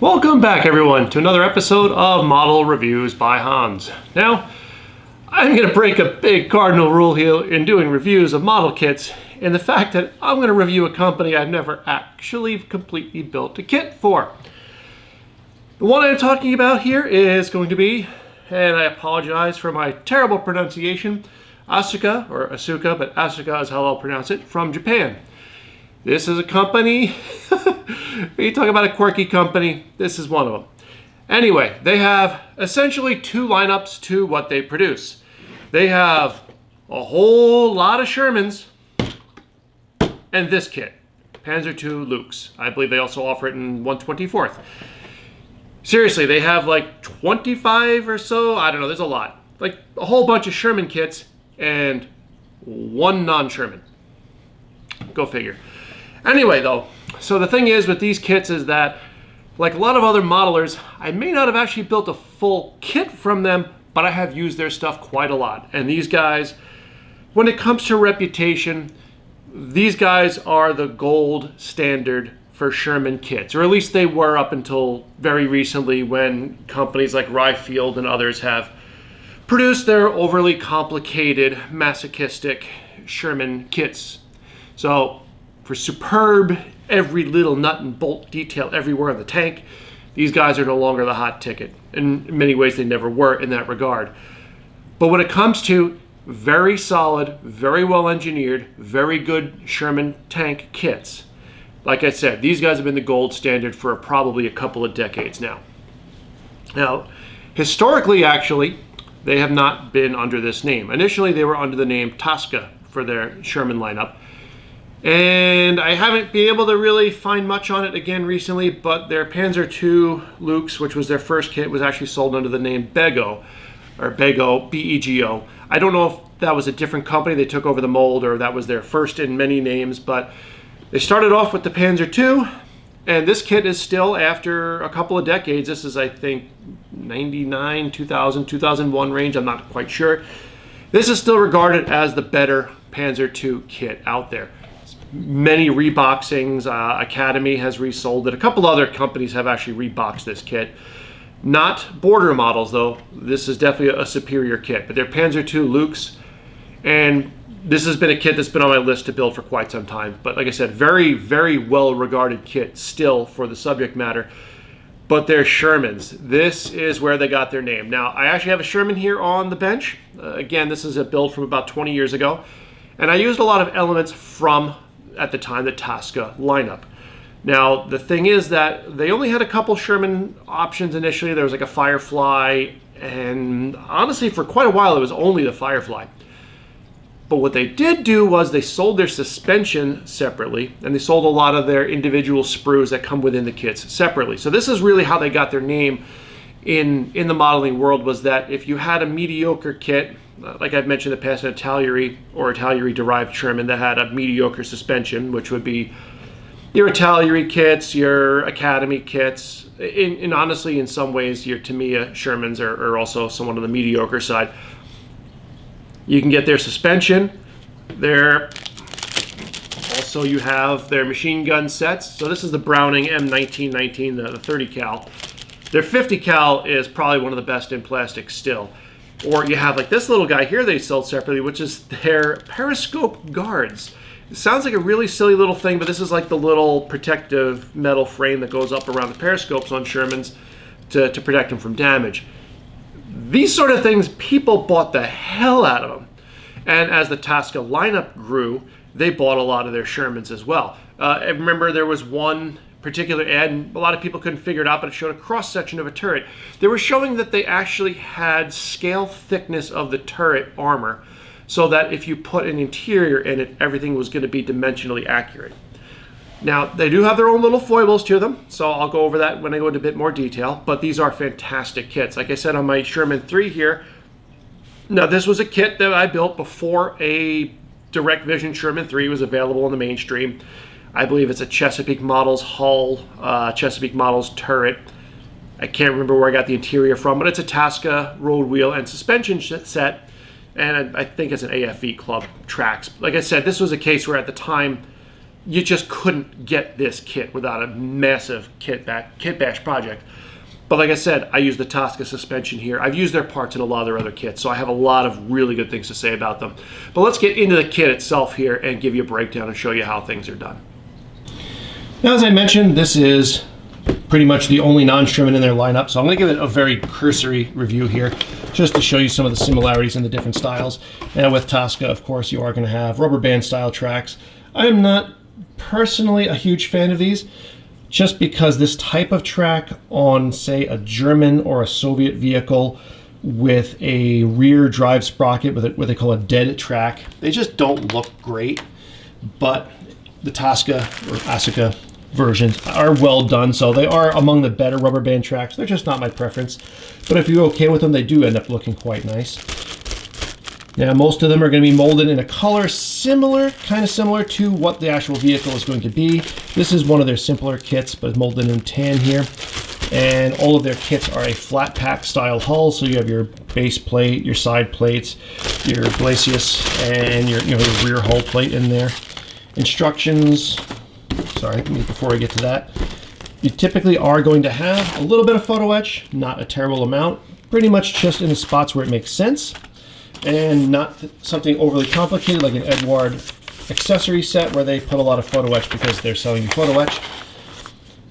Welcome back, everyone, to another episode of Model Reviews by Hans. Now, I'm going to break a big cardinal rule here in doing reviews of model kits, in the fact that I'm going to review a company I've never actually completely built a kit for. The one I'm talking about here is going to be, and I apologize for my terrible pronunciation, Asuka, or Asuka, but Asuka is how I'll pronounce it, from Japan. This is a company, when you talk about a quirky company, this is one of them. Anyway, they have essentially two lineups to what they produce. They have a whole lot of Shermans and this kit, Panzer II Lukes. I believe they also offer it in 124th. Seriously, they have like 25 or so, I don't know, there's a lot. Like a whole bunch of Sherman kits and one non-Sherman. Go figure. Anyway, though, so the thing is with these kits is that, like a lot of other modelers, I may not have actually built a full kit from them, but I have used their stuff quite a lot. And these guys, when it comes to reputation, these guys are the gold standard for Sherman kits, or at least they were up until very recently when companies like Ryefield and others have produced their overly complicated, masochistic Sherman kits. So, for superb, every little nut and bolt detail everywhere on the tank, these guys are no longer the hot ticket. In many ways, they never were in that regard. But when it comes to very solid, very well engineered, very good Sherman tank kits, like I said, these guys have been the gold standard for probably a couple of decades now. Now, historically, actually, they have not been under this name. Initially, they were under the name Tasca for their Sherman lineup. And I haven't been able to really find much on it again recently, but their Panzer II Lukes, which was their first kit, was actually sold under the name Bego, or Bego, B-E-G-O. I don't know if that was a different company, they took over the mold, or that was their first in many names, but they started off with the Panzer II, and this kit is still, after a couple of decades, this is, I think, 99, 2000, 2001 range, I'm not quite sure. This is still regarded as the better Panzer II kit out there. Many reboxings, Academy has resold it. A couple other companies have actually reboxed this kit. Not border models, though. This is definitely a superior kit. But they're Panzer II Lukes, and this has been a kit that's been on my list to build for quite some time. But like I said, very, very well-regarded kit still for the subject matter. But they're Shermans. This is where they got their name. Now, I actually have a Sherman here on the bench. Again, this is a build from about 20 years ago. And I used a lot of elements from, at the time, the Tasca lineup. Now, the thing is that they only had a couple Sherman options initially. There was like a Firefly, and honestly, for quite a while, it was only the Firefly. But what they did do was they sold their suspension separately, and they sold a lot of their individual sprues that come within the kits separately. So this is really how they got their name in the modeling world, was that if you had a mediocre kit, like I've mentioned in the past, an Italyri or Italyri-derived Sherman that had a mediocre suspension, which would be your Italyri kits, your Academy kits, and honestly, in some ways, your Tamiya Shermans are also somewhat on the mediocre side. You can get their suspension. Also, you have their machine gun sets. So this is the Browning M1919, the 30 cal. Their 50 cal is probably one of the best in plastic still. Or you have like this little guy here they sold separately, which is their periscope guards. It sounds like a really silly little thing, but this is like the little protective metal frame that goes up around the periscopes on Shermans to protect them from damage. These sort of things, people bought the hell out of them. And as the Tasca lineup grew, they bought a lot of their Shermans as well. I remember there was one particular ad, and a lot of people couldn't figure it out, but it showed a cross-section of a turret. They were showing that they actually had scale thickness of the turret armor, so that if you put an interior in it, everything was going to be dimensionally accurate. Now, they do have their own little foibles to them, so I'll go over that when I go into a bit more detail, but these are fantastic kits. Like I said on my Sherman 3 here, now this was a kit that I built before a Direct Vision Sherman 3 was available in the mainstream. I believe it's a Chesapeake Models hull, Chesapeake Models turret. I can't remember where I got the interior from, but it's a Tasca road wheel and suspension set, and I think it's an AFV Club tracks. Like I said, this was a case where at the time, you just couldn't get this kit without a massive kit bash project. But like I said, I use the Tasca suspension here. I've used their parts in a lot of their other kits, so I have a lot of really good things to say about them. But let's get into the kit itself here and give you a breakdown and show you how things are done. Now, as I mentioned, this is pretty much the only non-Sherman in their lineup, so I'm going to give it a very cursory review here, just to show you some of the similarities in the different styles. And with Tasca, of course, you are going to have rubber band style tracks. I am not personally a huge fan of these, just because this type of track on, say, a German or a Soviet vehicle with a rear drive sprocket with what they call a dead track, they just don't look great. But the Tasca or Asuka versions are well done, so they are among the better rubber band tracks. They're just not my preference, but if you're okay with them, they do end up looking quite nice. Now, most of them are going to be molded in a color kind of similar to what the actual vehicle is going to be. This is one of their simpler kits, but molded in tan here. And all of their kits are a flat pack style hull, so you have your base plate, your side plates, your glacis, and your rear hull plate in there. Instructions. Sorry, before I get to that, you typically are going to have a little bit of photo etch, not a terrible amount, pretty much just in the spots where it makes sense, and not something overly complicated like an Edward accessory set where they put a lot of photo etch because they're selling you photo etch.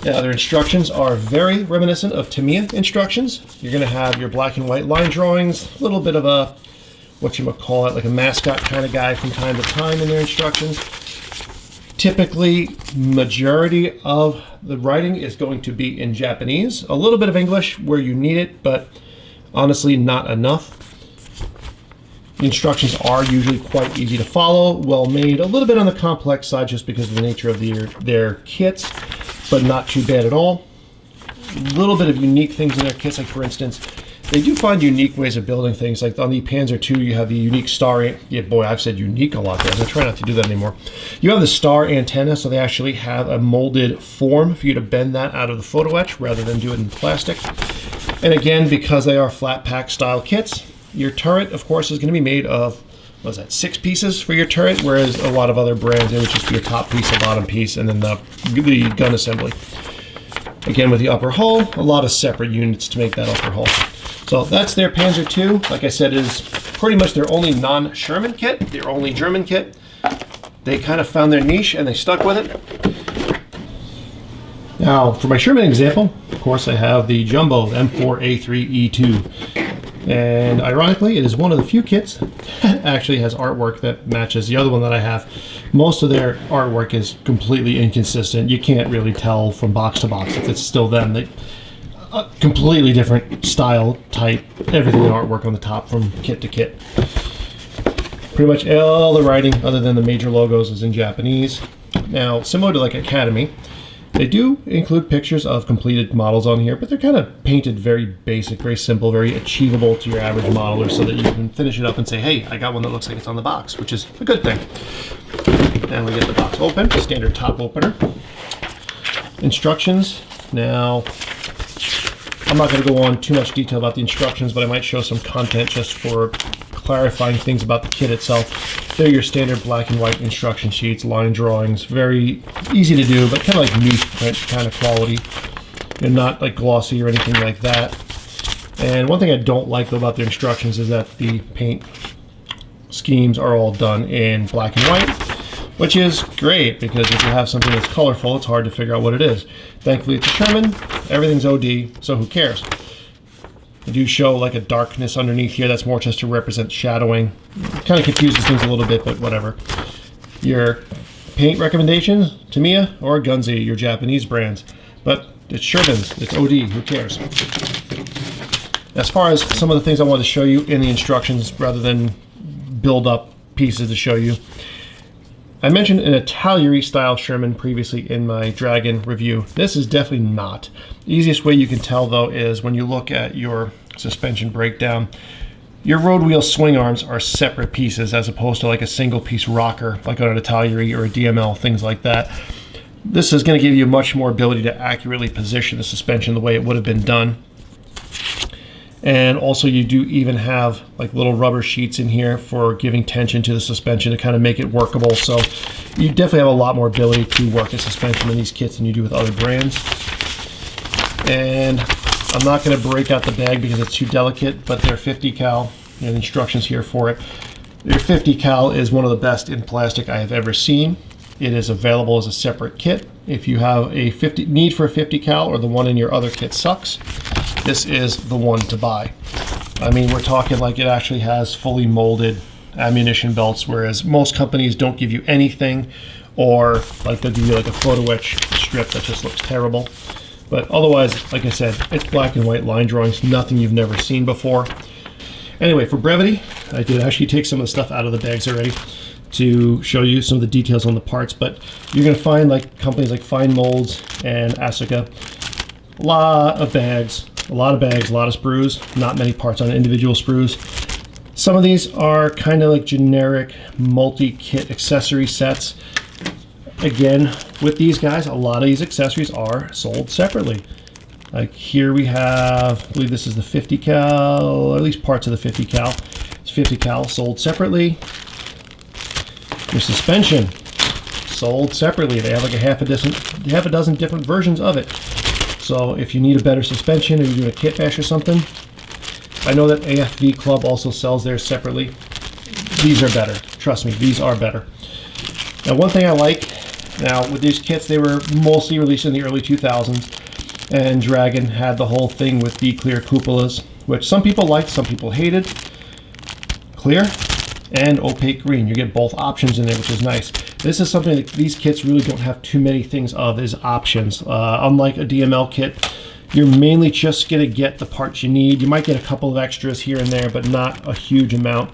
Now, their instructions are very reminiscent of Tamiya instructions. You're going to have your black and white line drawings, a little bit of a, what you might call it, like a mascot kind of guy from time to time in their instructions. Typically, majority of the writing is going to be in Japanese. A little bit of English where you need it, but honestly not enough. The instructions are usually quite easy to follow, well made, a little bit on the complex side just because of the nature of their kits, but not too bad at all. A little bit of unique things in their kits, like for instance, they do find unique ways of building things. Like on the Panzer II, you have the unique star. Yeah, boy, I've said unique a lot there. I'm gonna try not to do that anymore. You have the star antenna, so they actually have a molded form for you to bend that out of the photo etch rather than do it in plastic. And again, because they are flat pack style kits, your turret, of course, is going to be made of, what is that, 6 pieces for your turret, whereas a lot of other brands, it would just be a top piece, a bottom piece, and then the gun assembly. Again, with the upper hull, a lot of separate units to make that upper hull. So that's their Panzer II. Like I said, is pretty much their only non-Sherman kit, their only German kit. They kind of found their niche and they stuck with it. Now, for my Sherman example, of course, I have the Jumbo M4A3E2. And ironically, it is one of the few kits that actually has artwork that matches the other one that I have. Most of their artwork is completely inconsistent. You can't really tell from box to box if it's still them. They completely different style, type, everything in artwork on the top from kit to kit. Pretty much all the writing other than the major logos is in Japanese. Now, similar to like Academy, they do include pictures of completed models on here, but they're kind of painted very basic, very simple, very achievable to your average modeler so that you can finish it up and say, hey, I got one that looks like it's on the box, which is a good thing. And we get the box open, standard top opener. Instructions. Now, I'm not going to go on too much detail about the instructions, but I might show some content just for clarifying things about the kit itself. They're your standard black and white instruction sheets, line drawings, very easy to do, but kind of like newsprint kind of quality. They're not like glossy or anything like that. And one thing I don't like though about their instructions is that the paint schemes are all done in black and white, which is great because if you have something that's colorful, it's hard to figure out what it is. Thankfully, it's a Sherman, everything's OD, so who cares? They do show like a darkness underneath here. That's more just to represent shadowing. It kind of confuses things a little bit, but whatever. Your paint recommendations, Tamiya or Gunzi, your Japanese brands. But it's Sherman's, it's OD, who cares? As far as some of the things I wanted to show you in the instructions rather than build up pieces to show you. I mentioned an Italiary style Sherman previously in my Dragon review. This is definitely not. The easiest way you can tell though is when you look at your suspension breakdown, your road wheel swing arms are separate pieces as opposed to like a single piece rocker like on an Italiary or a DML, things like that. This is going to give you much more ability to accurately position the suspension the way it would have been done. And also you do even have like little rubber sheets in here for giving tension to the suspension to kind of make it workable. So you definitely have a lot more ability to work a suspension in these kits than you do with other brands. And I'm not going to break out the bag because it's too delicate, but they're 50 cal and instructions here for it. Their 50 cal is one of the best in plastic I have ever seen. It is available as a separate kit. If you have a need for a 50 cal or the one in your other kit sucks, this is the one to buy. I mean, we're talking like it actually has fully molded ammunition belts, whereas most companies don't give you anything, or like they'll give you like a photo etch strip that just looks terrible. But otherwise, like I said, it's black and white line drawings, nothing you've never seen before. Anyway, for brevity, I did actually take some of the stuff out of the bags already to show you some of the details on the parts, but you're going to find like companies like Fine Molds and Asuka, a lot of bags, a lot of sprues, not many parts on individual sprues. Some of these are kind of like generic multi-kit accessory sets. Again, with these guys, a lot of these accessories are sold separately. Like here we have, I believe this is the 50 cal, or at least parts of the 50 cal. It's 50 cal sold separately. Your suspension sold separately. They have like a half a dozen different versions of it. So if you need a better suspension or you're doing a kit bash or something, I know that AFV Club also sells theirs separately. These are better. Trust me, these are better. Now, one thing I like, now with these kits, they were mostly released in the early 2000s, and Dragon had the whole thing with the clear cupolas, which some people liked, some people hated. Clear and opaque green. You get both options in there, which is nice. This is something that these kits really don't have too many things of, is options. Unlike a DML kit, you're mainly just going to get the parts you need. You might get a couple of extras here and there, but not a huge amount.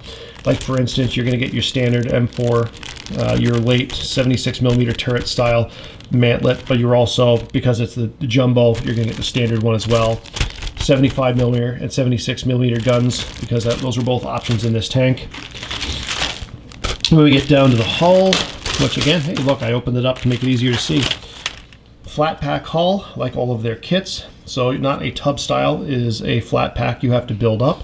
Like for instance, you're going to get your standard M4, your late 76mm turret style mantlet, but you're also, because it's the jumbo, you're going to get the standard one as well. 75mm and 76mm guns, because those are both options in this tank. When we get down to the hull, which again, hey look, I opened it up to make it easier to see. Flat pack hull, like all of their kits. So not a tub style, is a flat pack you have to build up.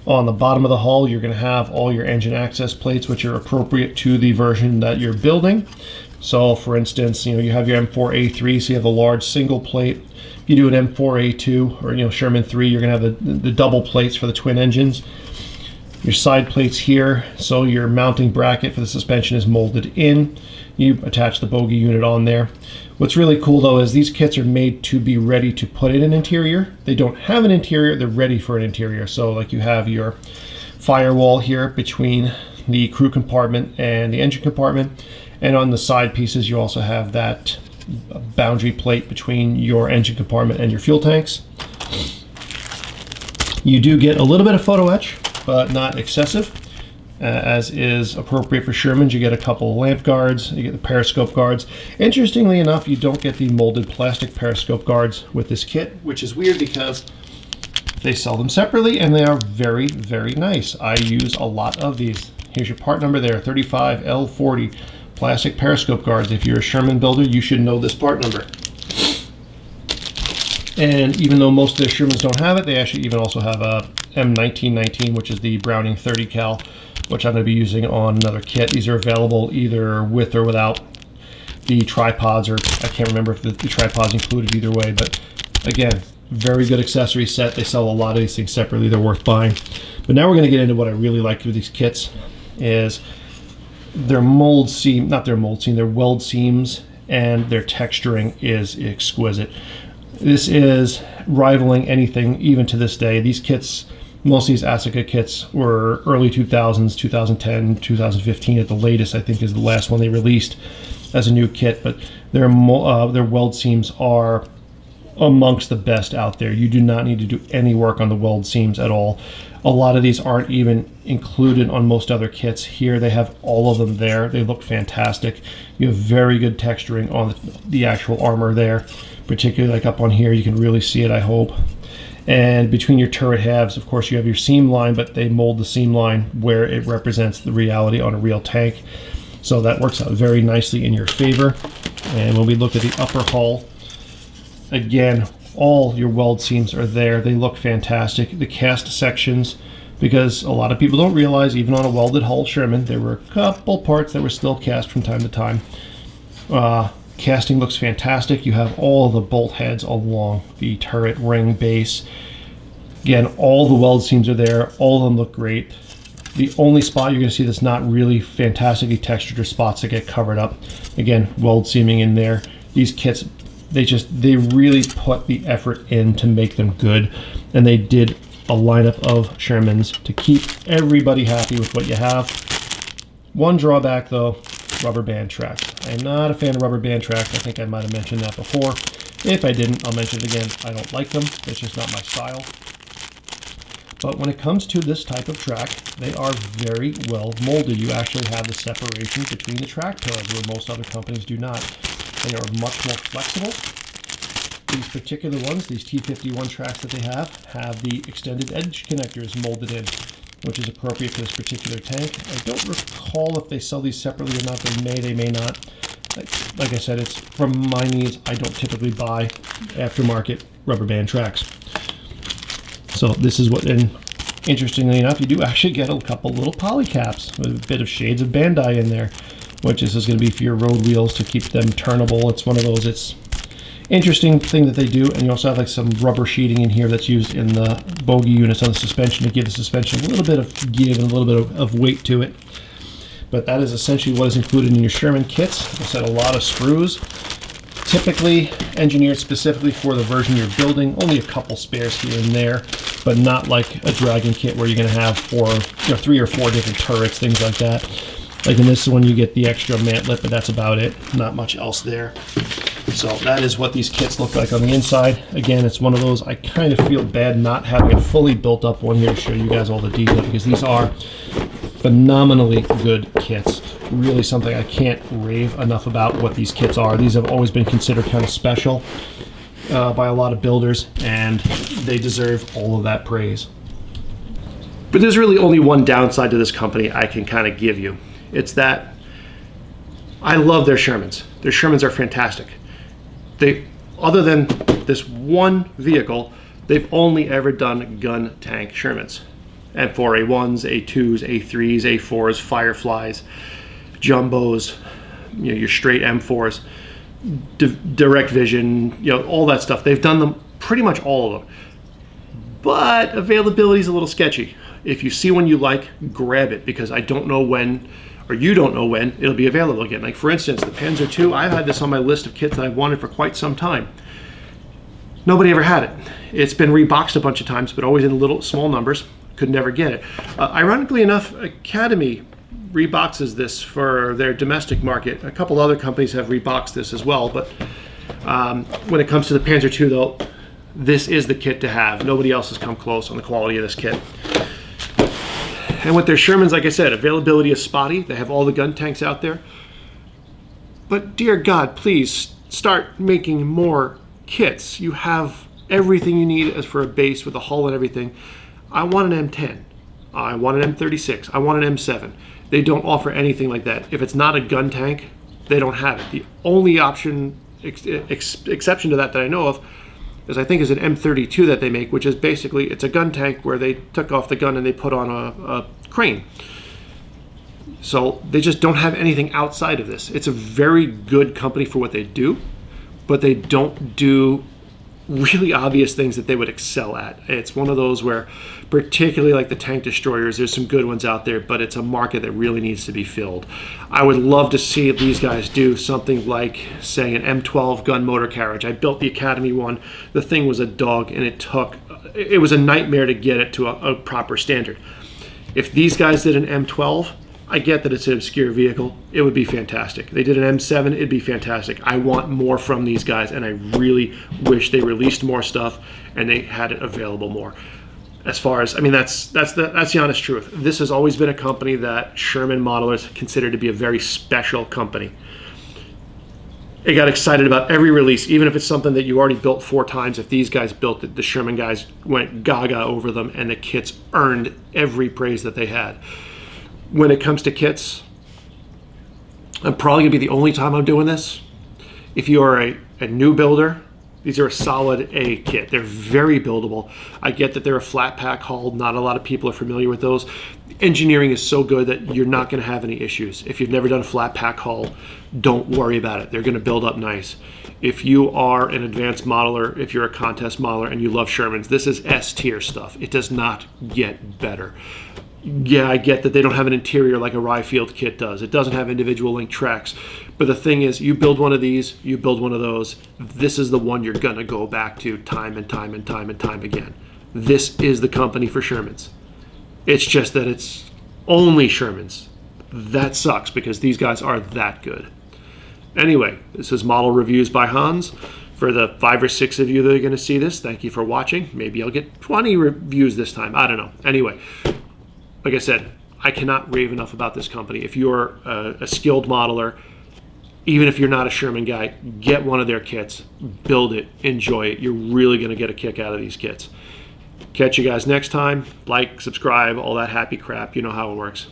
On the bottom of the hull, you're going to have all your engine access plates, which are appropriate to the version that you're building. So for instance, you have your M4A3, so you have the large single plate. If you do an M4A2 or Sherman 3, you're going to have the double plates for the twin engines. Your side plates here, so your mounting bracket for the suspension is molded in. You attach the bogey unit on there. What's really cool though is these kits are made to be ready to put in an interior. They don't have an interior, they're ready for an interior. So like you have your firewall here between the crew compartment and the engine compartment. And on the side pieces, you also have that boundary plate between your engine compartment and your fuel tanks. You do get a little bit of photo etch, but not excessive, as is appropriate for Shermans. You get a couple of lamp guards, you get the periscope guards. Interestingly enough, you don't get the molded plastic periscope guards with this kit, which is weird because they sell them separately and they are very, very nice. I use a lot of these. Here's your part number there, 35L40 plastic periscope guards. If you're a Sherman builder, you should know this part number. And even though most of the Shermans don't have it, they actually even also have a M1919, which is the Browning 30 cal, which I'm going to be using on another kit. These are available either with or without the tripods, or I can't remember if the tripod's included either way, but again, very good accessory set. They sell a lot of these things separately. They're worth buying. But now we're going to get into what I really like with these kits, is their mold seam, not their mold seam, their weld seams, and their texturing is exquisite. This is rivaling anything even to this day. These kits, most of these Asuka kits were early 2000s, 2010, 2015 at the latest, I think is the last one they released as a new kit, but their weld seams are amongst the best out there. You do not need to do any work on the weld seams at all. A lot of these aren't even included on most other kits. Here they have all of them there. They look fantastic. You have very good texturing on the actual armor there, particularly like up on here. You can really see it, I hope. And between your turret halves, of course, you have your seam line, but they mold the seam line where it represents the reality on a real tank. So that works out very nicely in your favor. And when we look at the upper hull, again, All your weld seams are there. They look fantastic. The cast sections, because a lot of people don't realize, even on a welded hull Sherman, there were a couple parts that were still cast from time to time. Casting looks fantastic. You have all the bolt heads along the turret, ring, base. Again, all the weld seams are there. All of them look great. The only spot you're going to see that's not really fantastically textured are spots that get covered up. Again, weld seaming in there. These kits, they really put the effort in to make them good, and they did a lineup of Shermans to keep everybody happy with what you have. One drawback though, rubber band tracks. I'm not a fan of rubber band tracks. I think I might have mentioned that before. If I didn't, I'll mention it again. I don't like them. It's just not my style. But when it comes to this type of track, they are very well molded. You actually have the separation between the track pillars, where most other companies do not. They are much more flexible. These particular ones, these T51 tracks that they have the extended edge connectors molded in, which is appropriate for this particular tank. I don't recall if they sell these separately or not. They may not. Like I said, it's from my needs. I don't typically buy aftermarket rubber band tracks. So this is what, and interestingly enough, you do actually get a couple little poly caps with a bit of shades of Bandai in there, which is going to be for your road wheels to keep them turnable. It's one of those, it's interesting thing that they do. And you also have like some rubber sheeting in here that's used in the bogey units on the suspension to give the suspension a little bit of give and a little bit of weight to it. But that is essentially what is included in your Sherman kits. Like I said, a lot of screws, typically engineered specifically for the version you're building. Only a couple spares here and there, but not like a Dragon kit where you're going to have 3 or 4 different turrets, things like that. Like in this one, you get the extra mantlet, but that's about it. Not much else there. So that is what these kits look like on the inside. Again, it's one of those, I kind of feel bad not having a fully built up one here to show you guys all the detail, because these are phenomenally good kits. Really something I can't rave enough about what these kits are. These have always been considered kind of special by a lot of builders, and they deserve all of that praise. But there's really only one downside to this company I can kind of give you. It's that I love their Shermans. Their Shermans are fantastic. They, other than this one vehicle, they've only ever done gun tank Shermans. M4 A1s, A2s, A3s, A4s, Fireflies, Jumbos, your straight M4s, direct vision, all that stuff. They've done them, pretty much all of them. But availability is a little sketchy. If you see one you like, grab it, because I don't know when, or you don't know when, it'll be available again. Like for instance, the Panzer II, I've had this on my list of kits that I've wanted for quite some time. Nobody ever had it. It's been reboxed a bunch of times, but always in little small numbers. Could never get it. Ironically enough, Academy reboxes this for their domestic market. A couple other companies have reboxed this as well, but when it comes to the Panzer II though, this is the kit to have. Nobody else has come close on the quality of this kit. And with their Shermans, like I said, availability is spotty. They have all the gun tanks out there. But dear God, please start making more kits. You have everything you need as for a base with a hull and everything. I want an M10. I want an M36. I want an M7. They don't offer anything like that. If it's not a gun tank, they don't have it. The only option, exception to that I know of, is I think is an M32 that they make, which is basically, it's a gun tank where they took off the gun and they put on a crane. So they just don't have anything outside of this. It's a very good company for what they do, but they don't do really obvious things that they would excel at. It's one of those where, particularly like the tank destroyers, there's some good ones out there, but it's a market that really needs to be filled. I would love to see these guys do something like, say, an M12 gun motor carriage. I built the Academy one. The thing was a dog, and it was a nightmare to get it to a proper standard. If these guys did an M12, I get that it's an obscure vehicle. It would be fantastic. They did an M7, it'd be fantastic. I want more from these guys, and I really wish they released more stuff and they had it available more. As far as, I mean, that's the honest truth. This has always been a company that Sherman modelers consider to be a very special company. They got excited about every release, even if it's something that you already built 4 times. If these guys built it, the Sherman guys went gaga over them, and the kits earned every praise that they had. When it comes to kits, I'm probably gonna be the only time I'm doing this. If you are a new builder These are a solid A kit. They're very buildable. I get that they're a flat pack hull. Not a lot of people are familiar with those. Engineering is so good that you're not going to have any issues. If you've never done a flat pack hull, don't worry about it. They're going to build up nice. If you are an advanced modeler, if you're a contest modeler and you love Shermans, this is S tier stuff. It does not get better. Yeah, I get that they don't have an interior like a Ryefield kit does. It doesn't have individual link tracks. But the thing is, you build one of these, you build one of those, this is the one you're going to go back to time and time and time and time again. This is the company for Shermans. It's just that it's only Shermans. That sucks because these guys are that good. Anyway, this is Model Reviews by Hans. For the 5 or 6 of you that are going to see this, thank you for watching. Maybe I'll get 20 reviews this time. I don't know. Anyway, like I said, I cannot rave enough about this company. If you're a skilled modeler, even if you're not a Sherman guy, get one of their kits, build it, enjoy it. You're really going to get a kick out of these kits. Catch you guys next time. Like, subscribe, all that happy crap. You know how it works.